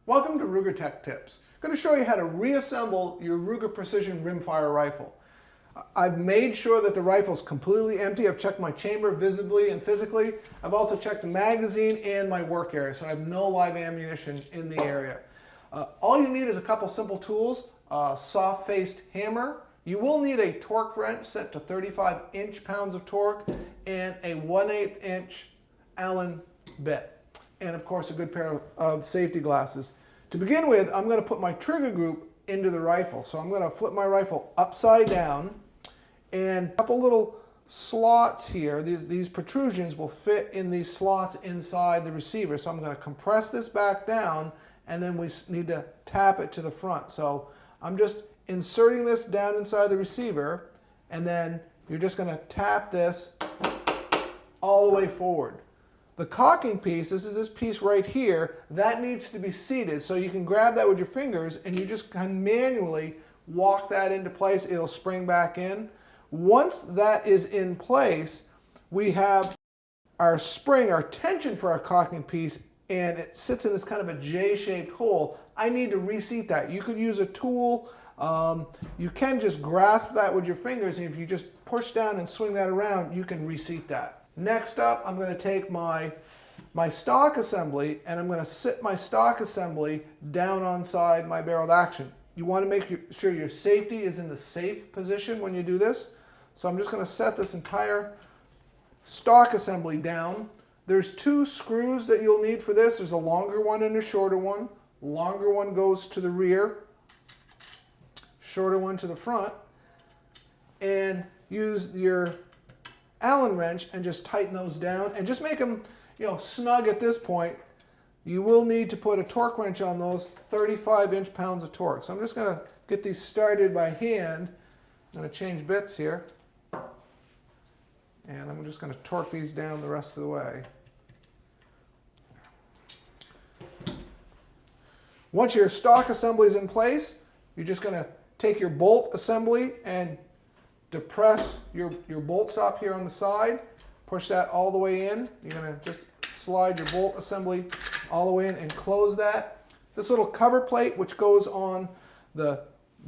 Welcome to Ruger Tech Tips. I'm going to show you how to reassemble your Ruger Precision Rimfire rifle. I've made sure that the rifle is completely empty. I've checked my chamber visibly and physically. I've also checked the magazine and my work area, so I have no live ammunition in the area. All you need is a couple simple tools, a soft-faced hammer. You will need a torque wrench set to 35 inch-pounds of torque and a 1/8 inch Allen bit. And of course a good pair of safety glasses. To begin with, I'm going to put my trigger group into the rifle. So I'm going to flip my rifle upside down, and a couple little slots here, these protrusions will fit in these slots inside the receiver. So I'm going to compress this back down, and then we need to tap it to the front. So I'm just inserting this down inside the receiver, and then you're just going to tap this all the way forward. The caulking piece, this is this piece right here, that needs to be seated. So you can grab that with your fingers and you just kind of manually walk that into place. It'll spring back in. Once that is in place, we have our spring, our tension for our caulking piece, and it sits in this kind of a J-shaped hole. I need to reseat that. You could use a tool. You can just grasp that with your fingers, and if you just push down and swing that around, you can reseat that. Next up, I'm going to take my stock assembly, and I'm going to sit my stock assembly down onside my barreled action. You want to make sure your safety is in the safe position when you do this. So I'm just going to set this entire stock assembly down. There's two screws that you'll need for this. There's a longer one and a shorter one. The longer one goes to the rear, shorter one to the front. And use your Allen wrench and just tighten those down and just make them, snug at this point. You will need to put a torque wrench on those, 35 inch-pounds of torque. So I'm just going to get these started by hand. I'm going to change bits here, and I'm just going to torque these down the rest of the way. Once your stock assembly is in place, you're just going to take your bolt assembly and depress your bolt stop here on the side, push that all the way in. You're going to just slide your bolt assembly all the way in and close that. This little cover plate, which goes on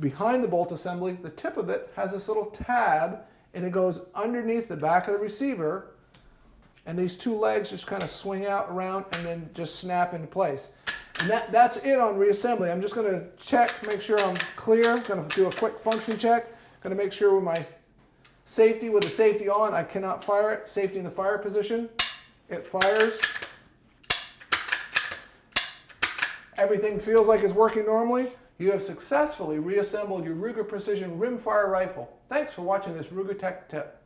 behind the bolt assembly, the tip of it has this little tab, and it goes underneath the back of the receiver, and these two legs just kind of swing out around and then just snap into place. And that's it on reassembly. I'm just going to check, make sure I'm clear. I'm going to do a quick function check. Going to make sure with my safety, with the safety on, I cannot fire it. Safety in the fire position. It fires. Everything feels like it's working normally. You have successfully reassembled your Ruger Precision Rimfire rifle. Thanks for watching this Ruger Tech Tip.